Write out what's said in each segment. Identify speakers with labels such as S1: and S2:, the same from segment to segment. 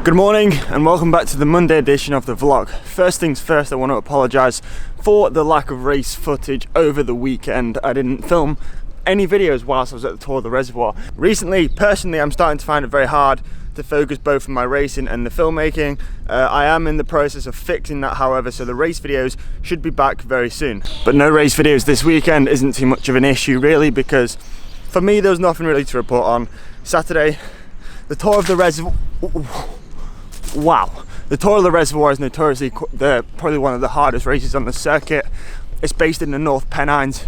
S1: Good morning and welcome back to the Monday edition of the vlog. First things first, I want to apologise for the lack of race footage over the weekend. I didn't film any videos whilst I was at the tour of the reservoir. Recently, personally, I'm starting to find it very hard to focus both on my racing and the filmmaking. I am in the process of fixing that, however, so the race videos should be back very soon. But no race videos this weekend isn't too much of an issue really, because for me there was nothing really to report on. Saturday, the tour of the reservoir. Wow, the Tour of the Reservoir is notoriously probably one of the hardest races on the circuit. It's based in the North Pennines.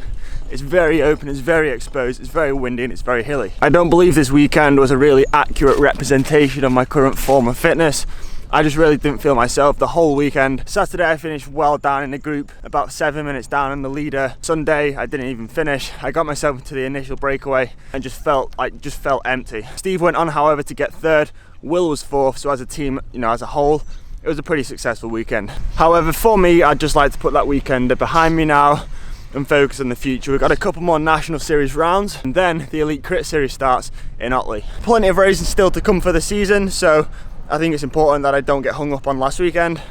S1: It's very open, it's very exposed, it's very windy and it's very hilly. I don't believe this weekend was a really accurate representation of my current form of fitness. I just really didn't feel myself the whole weekend. Saturday I finished well down in the group, about 7 minutes down in the leader. Sunday I didn't even finish. I got myself into the initial breakaway and just felt empty. Steve went on, however, to get third. Will was fourth, so as a team, as a whole, it was a pretty successful weekend. However, for me, I'd just like to put that weekend behind me now and focus on the future. We've got a couple more National Series rounds and then the Elite Crit Series starts in Otley. Plenty of racing still to come for the season, so I think it's important that I don't get hung up on last weekend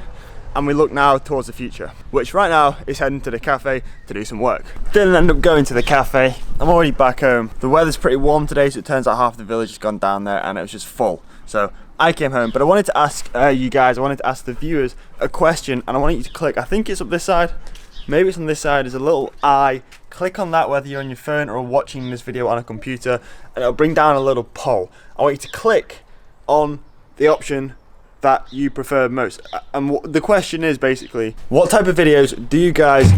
S1: and we look now towards the future, which right now is heading to the cafe to do some work. Didn't end up going to the cafe. I'm already back home. The weather's pretty warm today, so it turns out half the village has gone down there and it was just full. So I came home, but I wanted to ask you guys, I wanted to ask the viewers a question, and I want you to click, I think it's up this side, maybe it's on this side, there's a little eye. Click on that whether you're on your phone or watching this video on a computer, and it'll bring down a little poll. I want you to click on the option that you prefer most. And the question is basically, what type of videos do you guys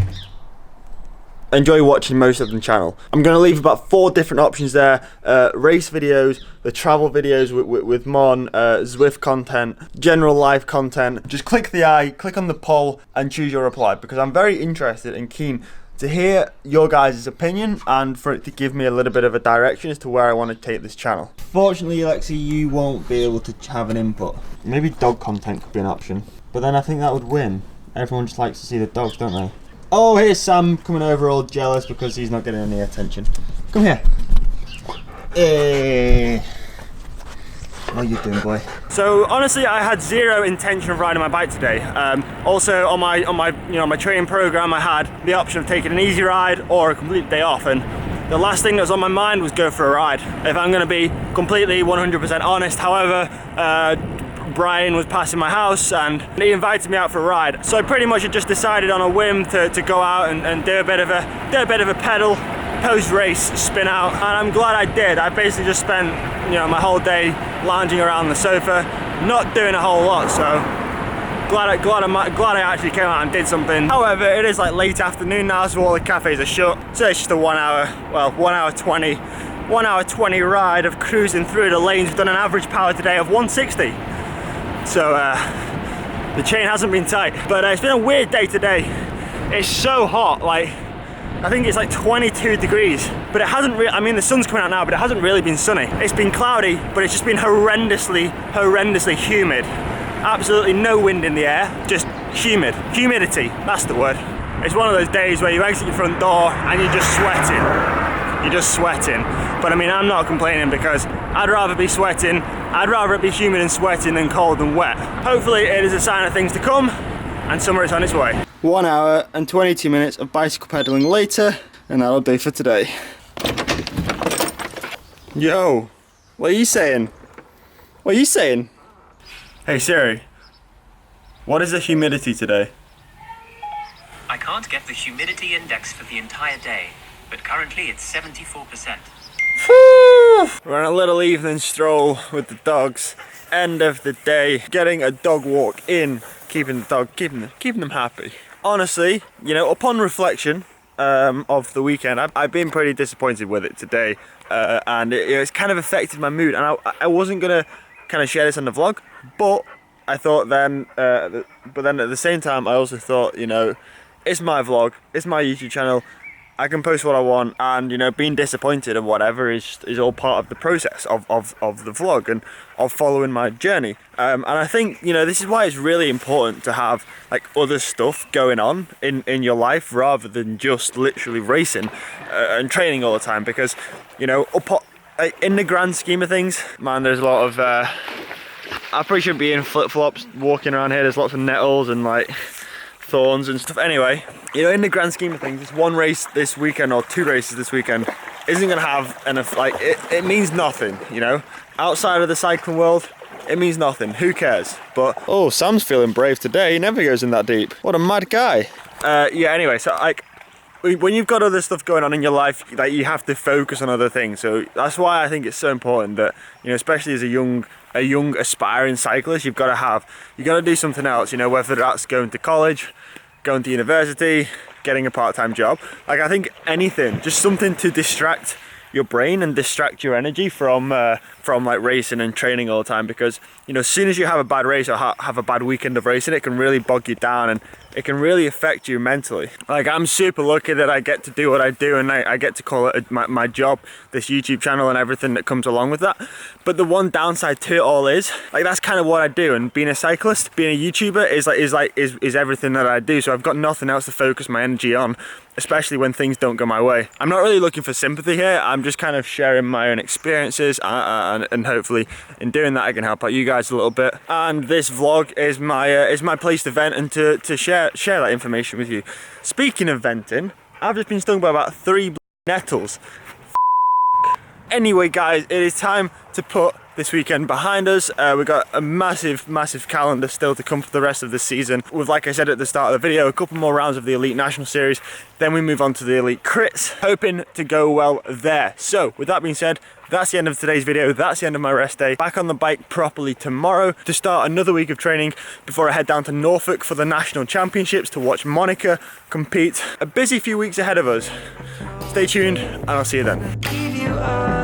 S1: enjoy watching most of the channel? I'm going to leave about 4 different options there. Race videos, the travel videos with Mon, Zwift content, general life content. Just click the eye, click on the poll and choose your reply, because I'm very interested and keen to hear your guys' opinion and for it to give me a little bit of a direction as to where I want to take this channel. Fortunately, Alexi, you won't be able to have an input. Maybe dog content could be an option, but then I think that would win. Everyone just likes to see the dogs, don't they? Oh, here's Sam coming over all jealous because he's not getting any attention. Come here. Hey. What are you doing, boy? So honestly, I had zero intention of riding my bike today. Also on my training program, I had the option of taking an easy ride or a complete day off, and the last thing that was on my mind was go for a ride. If I'm going to be completely 100% honest, however, Brian was passing my house and he invited me out for a ride. So I pretty much had just decided on a whim to go out and do a bit of a pedal, post-race spin out, and I'm glad I did. I basically just spent my whole day lounging around the sofa, not doing a whole lot, so glad I actually came out and did something. However, it is like late afternoon now, so all the cafes are shut, so it's just a 1 hour 20 ride of cruising through the lanes. We've done an average power today of 160. So the chain hasn't been tight, but it's been a weird day today. It's so hot, like I think it's like 22 degrees, but it hasn't really, I mean the sun's coming out now, but it hasn't really been sunny. It's been cloudy, but it's just been horrendously humid. Absolutely no wind in the air, just humidity, that's the word. It's one of those days where you exit your front door and you're just sweating. But I mean, I'm not complaining, because I'd rather be humid and sweating than cold and wet. Hopefully it is a sign of things to come, and summer is on its way. 1 hour and 22 minutes of bicycle pedaling later, and that'll do for today. Yo, what are you saying? What are you saying? Hey Siri, what is the humidity today?
S2: I can't get the humidity index for the entire day, but currently it's 74%.
S1: We're on a little evening stroll with the dogs. End of the day, getting a dog walk in, keeping them happy. Honestly, upon reflection of the weekend, I've been pretty disappointed with it today, and it's kind of affected my mood. And I wasn't gonna kind of share this on the vlog, but I thought then, but then at the same time, I also thought, it's my vlog, it's my YouTube channel. I can post what I want, and being disappointed and whatever is all part of the process of the vlog and of following my journey. And I think this is why it's really important to have like other stuff going on in your life rather than just literally racing and training all the time, because in the grand scheme of things, man, there's a lot of I probably shouldn't be in flip-flops walking around here. There's lots of nettles and like thorns and stuff. Anyway, you know, in the grand scheme of things, this one race this weekend or 2 races this weekend isn't gonna have enough, like, it means nothing, you know? Outside of the cycling world, it means nothing. Who cares? But, oh, Sam's feeling brave today. He never goes in that deep. What a mad guy. Yeah, anyway, so like, when you've got other stuff going on in your life, like, you have to focus on other things. So that's why I think it's so important that, you know, especially as a young aspiring cyclist, you've got to do something else, you know, whether that's going to college, going to university, getting a part-time job. Like, I think anything, just something to distract your brain and distract your energy from like racing and training all the time, because, you know, as soon as you have a bad race or have a bad weekend of racing, it can really bog you down and it can really affect you mentally. Like, I'm super lucky that I get to do what I do, and I get to call it my job, this YouTube channel and everything that comes along with that. But the one downside to it all is, like, that's kind of what I do, and being a cyclist, being a YouTuber is everything that I do. So I've got nothing else to focus my energy on, especially when things don't go my way. I'm not really looking for sympathy here. I'm just kind of sharing my own experiences, and hopefully in doing that I can help out you guys a little bit. And this vlog is my place to vent and to share that information with you. Speaking of venting, I've just been stung by about 3 nettles. Anyway guys, it is time to put this weekend behind us. We've got a massive calendar still to come for the rest of the season, with, like I said at the start of the video, a couple more rounds of the Elite National Series, then we move on to the Elite Crits, hoping to go well there. So with that being said, that's the end of today's video. That's the end of my rest day. Back on the bike properly tomorrow to start another week of training before I head down to Norfolk for the National Championships to watch Monica compete. A busy few weeks ahead of us. Stay tuned and I'll see you then.